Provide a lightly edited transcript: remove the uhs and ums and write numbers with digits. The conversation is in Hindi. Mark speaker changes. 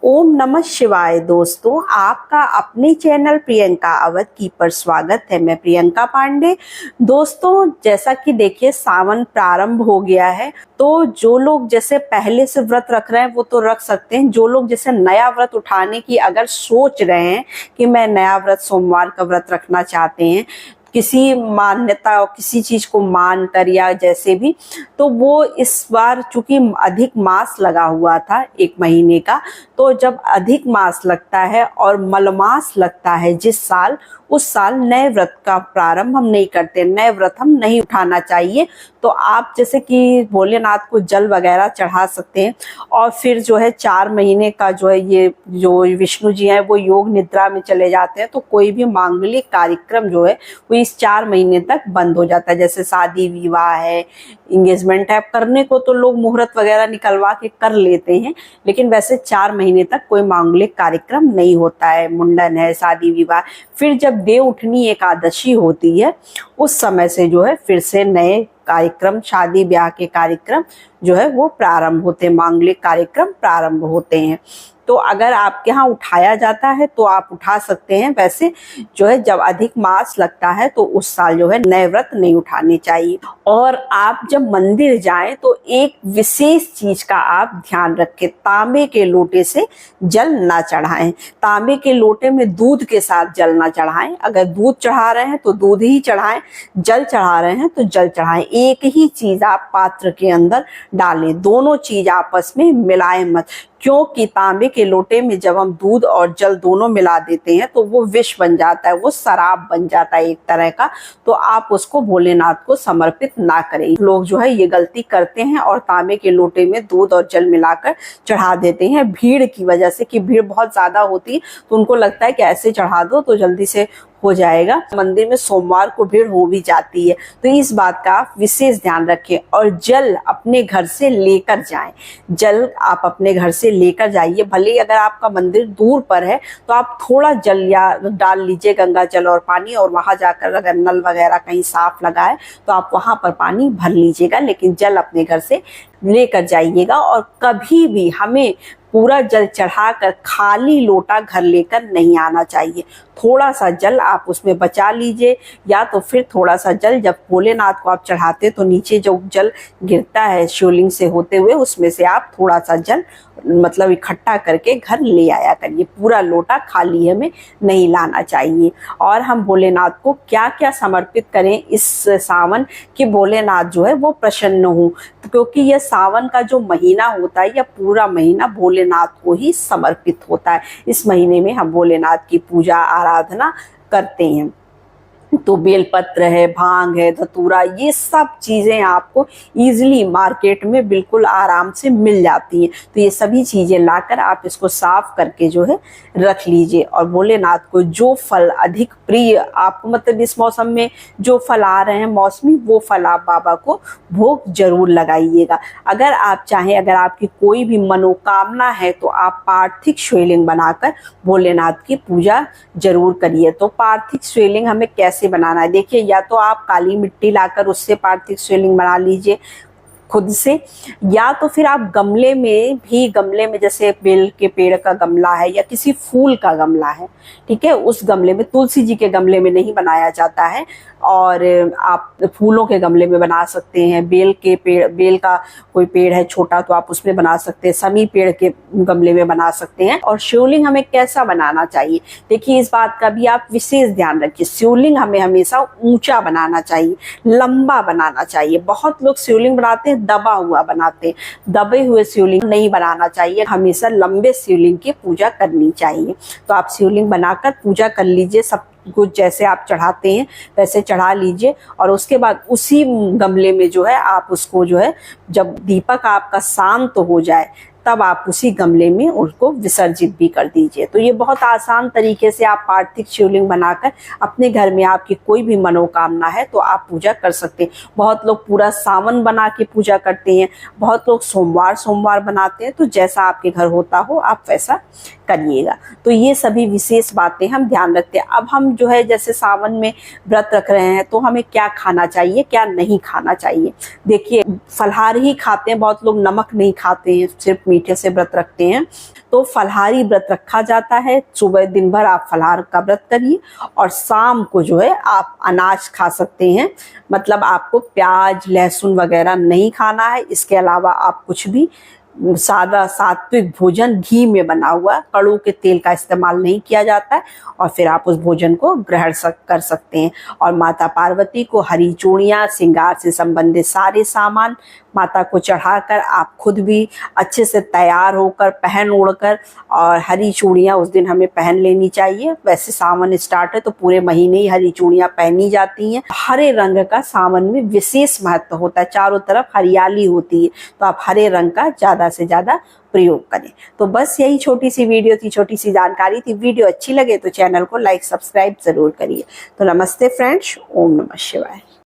Speaker 1: ओम नमः शिवाय। दोस्तों, आपका अपने चैनल प्रियंका अवध पर स्वागत है। मैं प्रियंका पांडे। दोस्तों, जैसा कि देखिए सावन प्रारंभ हो गया है, तो जो लोग जैसे पहले से व्रत रख रहे हैं वो तो रख सकते हैं। जो लोग जैसे नया व्रत उठाने की अगर सोच रहे हैं कि मैं नया व्रत सोमवार का व्रत रखना चाहते हैं, किसी मान्यता और किसी चीज को मानकर या जैसे भी, तो वो इस बार चूंकि अधिक मास लगा हुआ था 1 महीने का, तो जब अधिक मास लगता है और मलमास लगता है जिस साल, उस साल नए व्रत का प्रारंभ हम नहीं करते, नए व्रत हम नहीं उठाना चाहिए। तो आप जैसे कि भोलेनाथ को जल वगैरह चढ़ा सकते हैं और फिर जो है 4 महीने का जो है ये जो विष्णु जी हैं वो योग निद्रा में चले जाते हैं, तो कोई भी मांगलिक कार्यक्रम जो है वो इस 4 महीने तक बंद हो जाता है। जैसे शादी विवाह है, इंगेजमेंट है, करने को तो लोग मुहूर्त वगैरह निकलवा के कर लेते हैं, लेकिन वैसे 4 महीने तक कोई मांगलिक कार्यक्रम नहीं होता है। मुंडन है, शादी विवाह, फिर जब देव उठनी एकादशी होती है उस समय से जो है फिर से नए कार्यक्रम, शादी ब्याह के कार्यक्रम जो है वो प्रारंभ होते हैं, मांगलिक कार्यक्रम प्रारंभ होते हैं। तो अगर आपके यहाँ उठाया जाता है तो आप उठा सकते हैं। वैसे जो है जब अधिक मास लगता है तो उस साल जो है नए व्रत नहीं उठाने चाहिए। और आप जब मंदिर जाएं तो एक विशेष चीज का आप ध्यान रखें, तांबे के लोटे से जल ना चढ़ाएं। तांबे के लोटे में दूध के साथ जल ना चढ़ाएं। अगर दूध चढ़ा रहे हैं तो दूध ही चढ़ाएं, जल चढ़ा रहे हैं तो जल चढ़ाएं। एक ही चीज आप पात्र के अंदर डालें, दोनों चीज आपस में मिलाएं मत, क्योंकि तांबे के लोटे में जब हम दूध और जल दोनों मिला देते हैं तो वो विष बन जाता है, वो शराब बन जाता है एक तरह का। तो आप उसको भोलेनाथ को समर्पित ना करें। लोग जो है ये गलती करते हैं और तांबे के लोटे में दूध और जल मिलाकर चढ़ा देते हैं भीड़ की वजह से, कि भीड़ बहुत ज्यादा होती है तो उनको लगता है कि ऐसे चढ़ा दो तो जल्दी से हो जाएगा। मंदिर में सोमवार को भीड़ हो भी जाती है, तो इस बात का आप विशेष ध्यान रखें। और जल अपने घर से लेकर जाएं, जल आप अपने घर से लेकर जाइए। भले ही अगर आपका मंदिर दूर पर है तो आप थोड़ा जल या डाल लीजिए, गंगा जल और पानी, और वहां जाकर अगर नल वगैरह कहीं साफ लगा है तो आप वहां पर पानी भर लीजिएगा, लेकिन जल अपने घर से लेकर जाइएगा। और कभी भी हमें पूरा जल चढ़ाकर खाली लोटा घर लेकर नहीं आना चाहिए। थोड़ा सा जल आप उसमें बचा लीजिए, या तो फिर थोड़ा सा जल जब भोलेनाथ को आप चढ़ाते तो नीचे जो जल गिरता है शिवलिंग से होते हुए, उसमें से आप थोड़ा सा जल मतलब इकट्ठा करके घर ले आया करिए। पूरा लोटा खाली हमें नहीं लाना चाहिए। और हम भोलेनाथ को क्या क्या समर्पित करें इस सावन कि भोलेनाथ जो है वो प्रसन्न हो, क्योंकि यह सावन का जो महीना होता है, यह पूरा महीना भोलेनाथ को ही समर्पित होता है। इस महीने में हम भोलेनाथ की पूजा आराधना करते हैं। तो बेलपत्र है, भांग है, धतूरा, ये सब चीजें आपको इजीली मार्केट में बिल्कुल आराम से मिल जाती हैं। तो ये सभी चीजें लाकर आप इसको साफ करके जो है रख लीजिए। और भोलेनाथ को जो फल अधिक प्रिय आपको, मतलब इस मौसम में जो फल आ रहे हैं मौसमी, वो फल आप बाबा को भोग जरूर लगाइएगा। अगर आप चाहें, अगर आपकी कोई भी मनोकामना है तो आप पार्थिव शिवलिंग बनाकर भोलेनाथ की पूजा जरूर करिए। तो पार्थिव शिवलिंग हमें कैसे बनाना है, देखिए, या तो आप काली मिट्टी लाकर उससे पार्थिव शिवलिंग बना लीजिए खुद से, या तो फिर आप गमले में जैसे बेल के पेड़ का गमला है या किसी फूल का गमला है, ठीक है, उस गमले में, तुलसी जी के गमले में नहीं बनाया जाता है, और आप फूलों के गमले में बना सकते हैं। बेल का कोई पेड़ है छोटा तो आप उसमें बना सकते हैं, समी पेड़ के गमले में बना सकते हैं। और शिवलिंग हमें कैसा बनाना चाहिए, देखिए इस बात का भी आप विशेष ध्यान रखिए। शिवलिंग हमें हमेशा ऊंचा बनाना चाहिए, लंबा बनाना चाहिए। बहुत लोग शिवलिंग बनाते हैं दबा हुआ बनाते हैं, दबे हुए शिवलिंग नहीं बनाना चाहिए, हमेशा लंबे शिवलिंग की पूजा करनी चाहिए। तो आप शिवलिंग बनाकर पूजा कर लीजिए, सब कुछ जैसे आप चढ़ाते हैं वैसे चढ़ा लीजिए। और उसके बाद उसी गमले में जो है आप उसको जो है, जब दीपक आपका शांत हो जाए तब आप उसी गमले में उसको विसर्जित भी कर दीजिए। तो ये बहुत आसान तरीके से आप पार्थिव शिवलिंग बनाकर अपने घर में आपकी कोई भी मनोकामना है तो आप पूजा कर सकते हैं। बहुत लोग पूरा सावन बना के पूजा करते हैं, बहुत लोग सोमवार बनाते हैं। तो जैसा आपके घर होता हो आप वैसा करिएगा। तो ये सभी विशेष बातें हम ध्यान रखते हैं। अब हम जो है जैसे सावन में व्रत रख रहे हैं तो हमें क्या खाना चाहिए, क्या नहीं खाना चाहिए। देखिए, फलाहार ही खाते हैं, बहुत लोग नमक नहीं खाते हैं, सिर्फ मीठे से व्रत रखते हैं। तो फलाहारी व्रत रखा जाता है। सुबह दिन भर आप फलाहार का व्रत करिए और शाम को जो है आप अनाज खा सकते हैं। मतलब आपको प्याज लहसुन वगैरह नहीं खाना है। इसके अलावा आप कुछ भी सादा सात्विक भोजन, घी में बना हुआ, कड़ू के तेल का इस्तेमाल नहीं किया जाता है, और फिर आप उस भोजन को ग्रहण कर सकते हैं। और माता पार्वती को हरी चूड़ियाँ, श्रृंगार से संबंधित सारे सामान माता को चढ़ाकर आप खुद भी अच्छे से तैयार होकर पहन ओढ़कर, और हरी चूड़ियाँ उस दिन हमें पहन लेनी चाहिए। वैसे सावन स्टार्ट है तो पूरे महीने ही हरी चूड़ियाँ पहनी जाती हैं। हरे रंग का सावन में विशेष महत्व होता है, चारों तरफ हरियाली होती है, तो आप हरे रंग का ज़्यादा से ज़्यादा प्रयोग करें। तो बस यही छोटी सी वीडियो थी, छोटी सी जानकारी थी। वीडियो अच्छी लगे तो चैनल को लाइक सब्सक्राइब जरूर करिए। तो नमस्ते फ्रेंड्स, ओम नमः शिवाय।